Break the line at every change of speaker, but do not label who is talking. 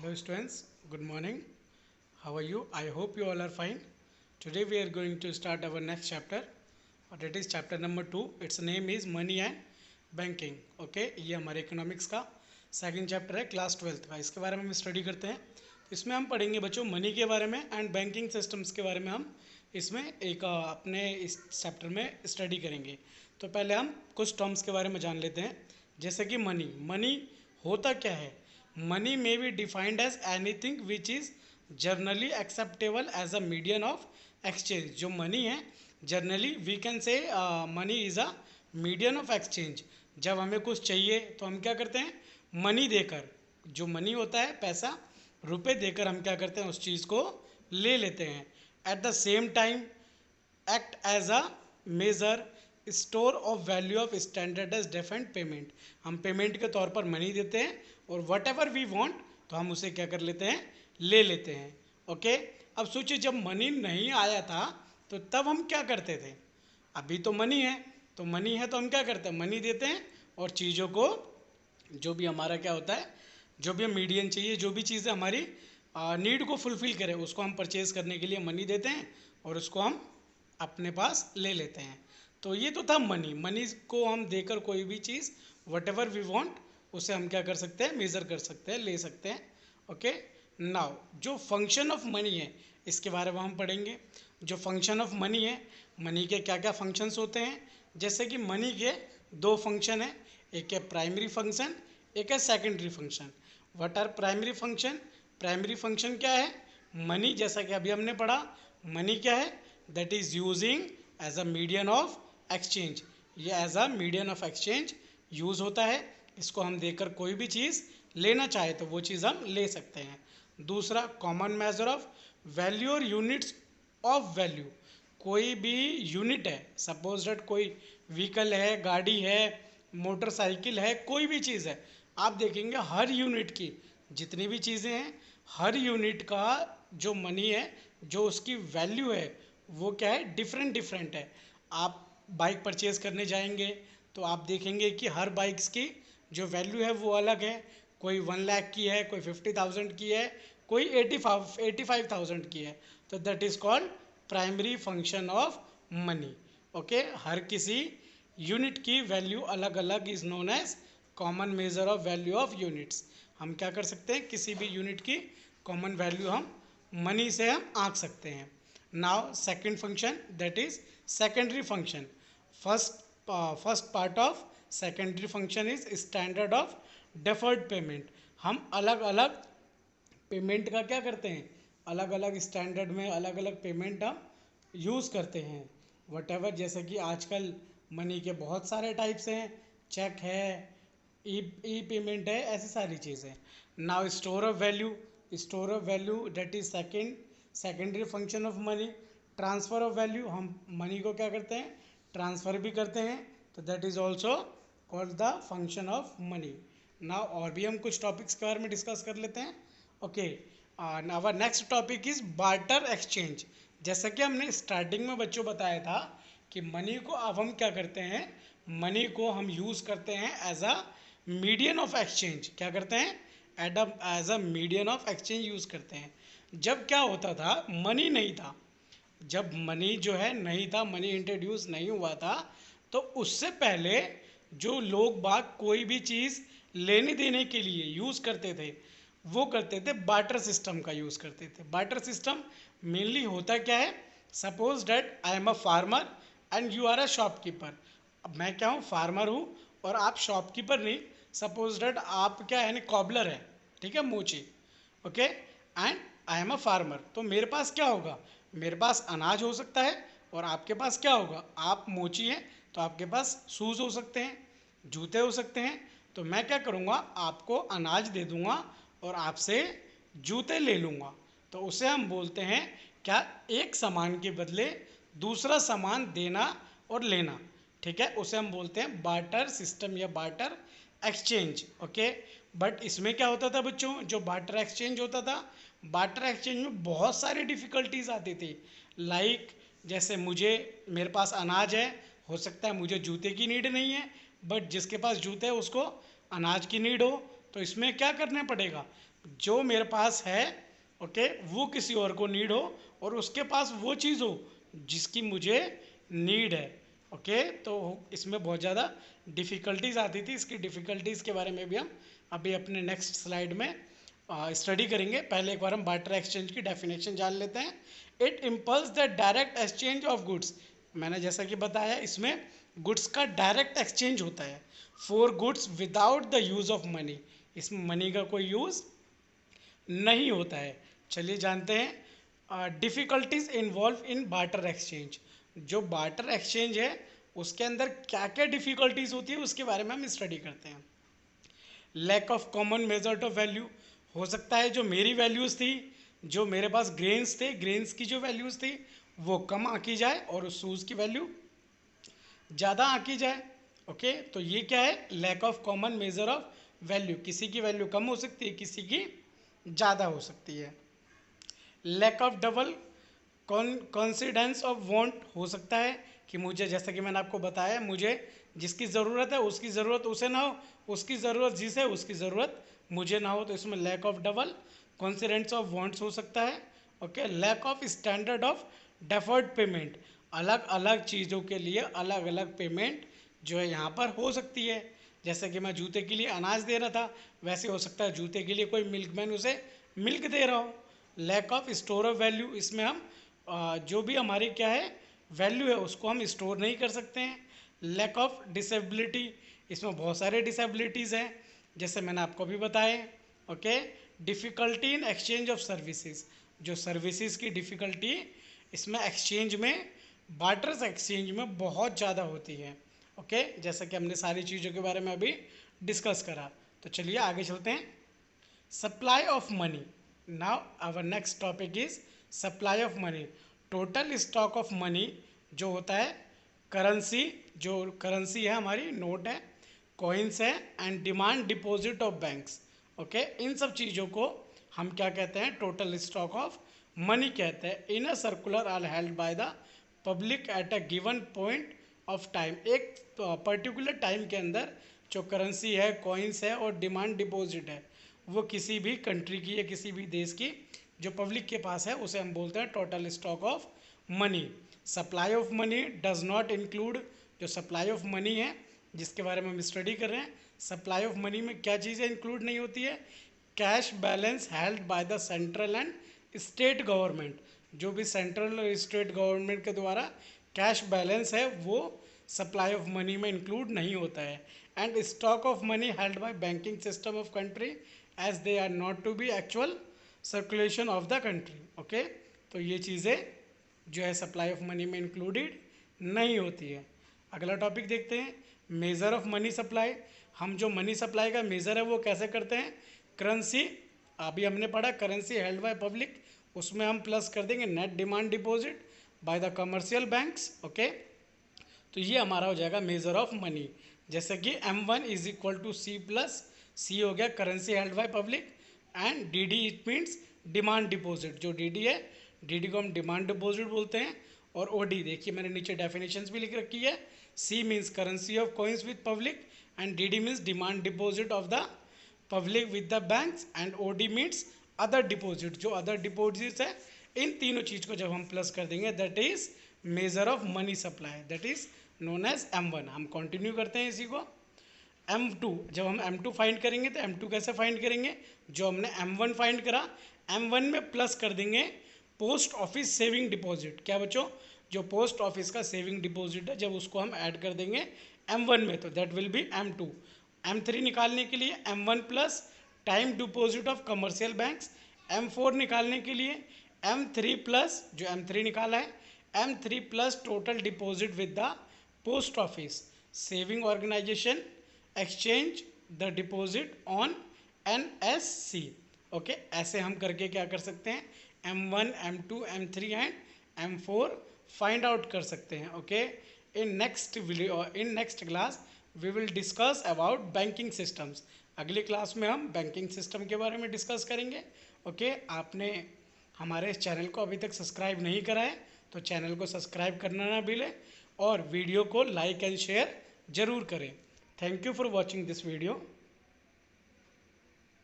Hello students, good morning. How are you? I hope you all are fine. Today we are going to start our next chapter. That is chapter number 2. Its name is Money and Banking. Okay, ये हमारे economics का second chapter है class 12th का. इसके बारे में हम study करते हैं. इसमें हम पढ़ेंगे बच्चों मनी के बारे में एंड बैंकिंग सिस्टम्स के बारे में. हम इसमें एक अपने इस चैप्टर में स्टडी करेंगे. तो पहले हम कुछ टर्म्स के बारे में जान लेते हैं. जैसे कि मनी होता क्या है. Money may be defined as anything which is generally acceptable as a medium of exchange. जो मनी है generally we can say money is a medium of exchange. जब हमें कुछ चाहिए तो हम क्या करते हैं, मनी देकर, जो मनी होता है पैसा, रुपए देकर हम क्या करते हैं, उस चीज़ को ले लेते हैं. At the same time act as a major store of value of standardize different payment. हम पेमेंट के तौर पर मनी देते हैं और वट एवर वी वॉन्ट तो हम उसे क्या कर लेते हैं, ले लेते हैं. ओके, अब सोचिए जब मनी नहीं आया था तो तब हम क्या करते थे. अभी तो मनी है, तो मनी है तो हम क्या करते हैं, मनी देते हैं और चीज़ों को, जो भी हमारा क्या होता है, जो भी हम मीडियम चाहिए, जो भी चीज़ें हमारी नीड को फुलफ़िल करें उसको हम परचेज करने के लिए मनी देते हैं और उसको हम अपने पास ले लेते हैं. तो ये तो था मनी. मनी को हम देकर कोई भी चीज़ वट एवर वी वॉन्ट उसे हम क्या कर सकते हैं, मेज़र कर सकते हैं, ले सकते हैं. ओके, नाउ जो फंक्शन ऑफ मनी है इसके बारे में हम पढ़ेंगे. जो फंक्शन ऑफ मनी है, मनी के क्या क्या फंक्शंस होते हैं. जैसे कि मनी के दो फंक्शन हैं, एक है प्राइमरी फंक्शन, एक है secondary function. What are primary function. Primary function क्या है, मनी, जैसा कि अभी हमने पढ़ा, मनी क्या है, that is using as a medium of exchange. ये as a medium of exchange use होता है. इसको हम देकर कोई भी चीज़ लेना चाहे तो वो चीज़ हम ले सकते हैं. दूसरा कॉमन मेजर ऑफ वैल्यू और यूनिट्स ऑफ वैल्यू. कोई भी यूनिट है, सपोज डेट कोई व्हीकल है, गाड़ी है, मोटरसाइकिल है, कोई भी चीज़ है, आप देखेंगे हर यूनिट की जितनी भी चीज़ें हैं, हर यूनिट का जो मनी है, जो उसकी वैल्यू है, वो क्या है, डिफरेंट डिफरेंट है. आप बाइक परचेज करने जाएंगे तो आप देखेंगे कि हर बाइक्स की जो वैल्यू है वो अलग है. कोई 1 लाख की है, कोई 50,000 की है, कोई 85,000 की है. तो that is called primary function of money. Okay, हर किसी यूनिट की वैल्यू अलग अलग is known as common measure of value of units. हम क्या कर सकते हैं, किसी भी यूनिट की कॉमन वैल्यू हम मनी से हम आंक सकते हैं. Now second function that is secondary function. First part of secondary function is standard of deferred payment. हम अलग अलग पेमेंट का क्या करते हैं, अलग अलग स्टैंडर्ड में अलग अलग पेमेंट हम यूज़ करते हैं. वट एवर, जैसे कि आजकल मनी के बहुत सारे टाइप्स हैं, चेक है, ई पेमेंट है, ऐसी सारी चीज़ें. Now store of value. Store of value that is secondary function of money. Transfer of value, हम मनी को क्या करते हैं, ट्रांसफ़र भी करते हैं, तो that is also called the function of money. Now और भी हम कुछ टॉपिक्स के बारे में डिस्कस कर लेते हैं. Okay, our next topic is barter exchange. जैसा कि हमने स्टार्टिंग में बच्चों बताया था कि मनी को अब हम क्या करते हैं, मनी को हम यूज़ करते हैं as a medium of exchange. क्या करते हैं, as a medium of exchange use करते हैं. जब क्या होता था, मनी नहीं था, जब मनी जो है नहीं था, मनी इंट्रोड्यूस नहीं हुआ था, तो उससे पहले जो लोग बाग कोई भी चीज़ लेने देने के लिए यूज़ करते थे वो करते थे बार्टर सिस्टम का यूज़ करते थे. बार्टर सिस्टम मेनली होता क्या है, suppose that I am a farmer and you are a shopkeeper. अब मैं क्या हूँ, फार्मर हूँ और आप शॉपकीपर नहीं. सपोज डैट आप क्या है, कॉबलर है, ठीक है, मोची. Okay, and I am a farmer. तो मेरे पास क्या होगा, मेरे पास अनाज हो सकता है और आपके पास क्या होगा, आप मोची हैं तो आपके पास शूज़ हो सकते हैं, जूते हो सकते हैं. तो मैं क्या करूँगा, आपको अनाज दे दूँगा और आपसे जूते ले लूँगा. तो उसे हम बोलते हैं क्या, एक सामान के बदले दूसरा सामान देना और लेना. ठीक है, उसे हम बोलते हैं बार्टर सिस्टम या बार्टर एक्सचेंज. ओके, बट इसमें क्या होता था बच्चों, जो बार्टर एक्सचेंज होता था, बार्टर एक्सचेंज में बहुत सारी डिफ़िकल्टीज आती थी. लाइक जैसे मेरे पास अनाज है, हो सकता है मुझे जूते की नीड नहीं है, बट जिसके पास जूते है उसको अनाज की नीड हो. तो इसमें क्या करना पड़ेगा, जो मेरे पास है, ओके, वो किसी और को नीड हो और उसके पास वो चीज़ हो जिसकी मुझे नीड है। ओके, तो इसमें बहुत ज़्यादा डिफ़िकल्टीज आती थी। इसकी डिफ़िकल्टीज़ के बारे में भी हम अभी अपने नेक्स्ट स्लाइड में स्टडी करेंगे। पहले एक बार हम बार्टर एक्सचेंज की डेफिनेशन जान लेते हैं। It impulse the direct exchange of goods. मैंने जैसा कि बताया, इसमें गुड्स का डायरेक्ट एक्सचेंज होता है for goods without the use of money. इसमें मनी का कोई यूज़ नहीं होता है। चलिए जानते हैं difficulties involve in barter exchange. जो बार्टर एक्सचेंज है उसके अंदर क्या क्या डिफ़िकल्टीज होती है उसके बारे में हम स्टडी करते हैं। Lack of common measure of value. हो सकता है जो मेरी वैल्यूज़ थी, जो मेरे पास ग्रेन्स थे, ग्रेन्स की जो वैल्यूज़ थी वो कम आंकी जाए और उस शूज़ की वैल्यू ज़्यादा आंकी जाए। ओके, तो ये क्या है, lack of common measure of value. किसी की वैल्यू कम हो सकती है, किसी की ज़्यादा हो सकती है। Lack of double coincidence of want. हो सकता है कि मुझे, जैसा कि मैंने आपको बताया, मुझे जिसकी ज़रूरत है उसकी ज़रूरत उसे ना हो, उसकी ज़रूरत जिसे उसकी ज़रूरत मुझे ना हो, तो इसमें lack of double coincidence of wants हो सकता है। Okay, lack of standard of deferred payment. अलग अलग चीज़ों के लिए अलग अलग पेमेंट जो है यहाँ पर हो सकती है। जैसे कि मैं जूते के लिए अनाज दे रहा था, वैसे हो सकता है जूते के लिए कोई मिल्कमैन उसे मिल्क दे रहा हो। Lack of store of value. इसमें हम जो भी हमारी क्या है वैल्यू है उसको हम स्टोर नहीं कर सकते हैं। Lack of disability. इसमें बहुत सारे डिसेबिलिटीज़ हैं जैसे मैंने आपको भी बताए। Okay, difficulty in exchange of services. जो सर्विसेज की डिफ़िकल्टी इसमें एक्सचेंज में, बार्टर्स एक्सचेंज में बहुत ज़्यादा होती है। ओके, जैसा कि हमने सारी चीज़ों के बारे में अभी डिस्कस करा। तो चलिए आगे चलते हैं। Supply of money. Now our next topic is supply of money. Total stock of money जो होता है, करेंसी, जो करेंसी है हमारी, नोट है, कॉइन्स है, and demand deposit of banks. Okay, इन सब चीज़ों को हम क्या कहते हैं, टोटल स्टॉक ऑफ मनी कहते हैं। In a circular are held by the public at a given point of time. एक पर्टिकुलर टाइम के अंदर जो करेंसी है, कॉइन्स है और डिमांड डिपॉजिट है, वो किसी भी कंट्री की या किसी भी देश की जो पब्लिक के पास है उसे हम बोलते हैं total stock of money. Supply of money does not include. जो सप्लाई ऑफ मनी है जिसके बारे में हम स्टडी कर रहे हैं, सप्लाई ऑफ मनी में क्या चीज़ें इंक्लूड नहीं होती है, cash balance held by the central and state government. जो भी सेंट्रल और स्टेट गवर्नमेंट के द्वारा कैश बैलेंस है वो सप्लाई ऑफ मनी में इंक्लूड नहीं होता है। And stock of money held by banking system of country as they are not to be actual circulation of the country. Okay, तो ये चीज़ें जो है सप्लाई ऑफ मनी में इंक्लूडेड नहीं होती है। अगला टॉपिक देखते हैं, मेज़र ऑफ मनी सप्लाई। हम जो मनी सप्लाई का मेज़र है वो कैसे करते हैं, करेंसी, अभी हमने पढ़ा करेंसी हेल्ड बाय पब्लिक, उसमें हम प्लस कर देंगे net demand deposit by the commercial banks. Okay, तो ये हमारा हो जाएगा मेज़र ऑफ मनी। जैसे कि M1 is equal to C plus C हो गया currency held by public, and DD it means demand deposit. जो DD है, DD को हम डिमांड डिपॉजिट बोलते हैं। और OD देखिए मैंने नीचे डेफिनेशंस भी लिख रखी है। C means currency of coins with public, and DD means demand deposit of the public with the banks, and OD means other deposit. जो अदर डिपॉजिट्स है, इन तीनों चीज़ को जब हम प्लस कर देंगे that is measure of money supply, that is known as M1। हम continue करते हैं इसी को। M2, जब हम M2 फाइंड करेंगे तो M2 कैसे फाइंड करेंगे, जो हमने M1 फाइंड करा M1 में प्लस कर देंगे पोस्ट ऑफिस सेविंग डिपॉजिट। क्या बच्चों, जो पोस्ट ऑफिस का सेविंग डिपॉजिट है जब उसको हम ऐड कर देंगे M1 में तो that will be M2। M3 निकालने के लिए M1 plus time deposit of commercial banks. M4 निकालने के लिए M3 प्लस, जो M3 निकाला है, M3 plus total deposit with the post office saving organisation exchange the deposit on NSC। Okay, ऐसे हम करके क्या कर सकते हैं, M1, M2, M3 and M4 find out कर सकते हैं। Okay, in next video, in next class we will discuss about banking systems. अगली क्लास में हम बैंकिंग सिस्टम के बारे में डिस्कस करेंगे। ओके, आपने हमारे इस चैनल को अभी तक सब्सक्राइब नहीं करा है तो चैनल को सब्सक्राइब करना ना भूलें और वीडियो को लाइक एंड शेयर ज़रूर करें। Thank you for watching this video.